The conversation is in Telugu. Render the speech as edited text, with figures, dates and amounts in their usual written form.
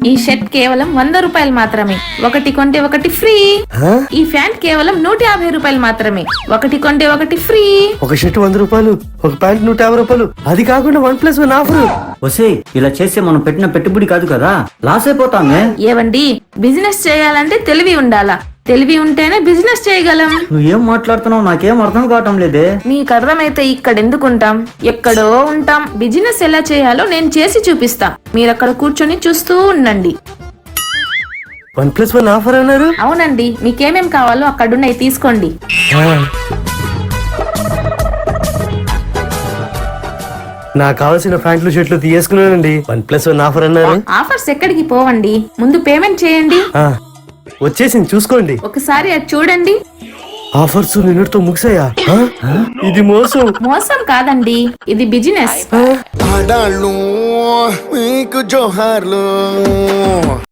ఈ షర్ట్ కేవలం 100 రూపాయలు మాత్రమే, ఒకటి కొంటే ఒకటి ఫ్రీ. ఈ ప్యాంట్ కేవలం 150 రూపాయలు మాత్రమే, ఒకటి కొంటే ఒకటి ఫ్రీ. ఒక షర్ట్ 100 రూపాయలు, ఒక ప్యాంట్ 150 రూపాయలు, అది కాకుండా 1+1 ఆఫర్. వసే ఇలా చేస్తే మనం పెట్టిన పెట్టుబడి కాదు కదా, లాస్ అయిపోతామే. ఏవండి, బిజినెస్ చేయాలంటే తెలివి ఉండాలా, తెలివి ఉంటేనే బిజినెస్ చేయగలం. నువ్వేం మాట్లాడుతున్నావు నాకేం అర్థం కావటం లేదే. మీకు అర్థమైతే ఇక్కడ ఎందుకుంటాం, ఎక్కడో ఉంటాం. బిజినెస్ ఎలా చేయాలో నేను చేసి చూపిస్తా, మీరు అక్కడ కూర్చొని చూస్తూ ఉండండి. 1+1 ఆఫర్ అన్నారు. అవునండి, మీకేమేం కావాలో అక్కడున్నాయి తీసుకోండి. నాకు కావాల్సిన ప్యాంట్లు షర్ట్లు తీసుకున్నానండి. 1+1 ఆఫర్ అన్నారు. ఆఫర్స్ ఎక్కడికి పోవండి, ముందు పేమెంట్ చేయండి. వచ్చేసింది చూసుకోండి. ఒకసారి అది చూడండి. ఆఫర్స్ నిన్నటితో ముగిసాయా? ఇది మోసం. మోసం కాదండి, ఇది బిజినెస్. ఆడాళ్ళు మీకు జోహార్లు.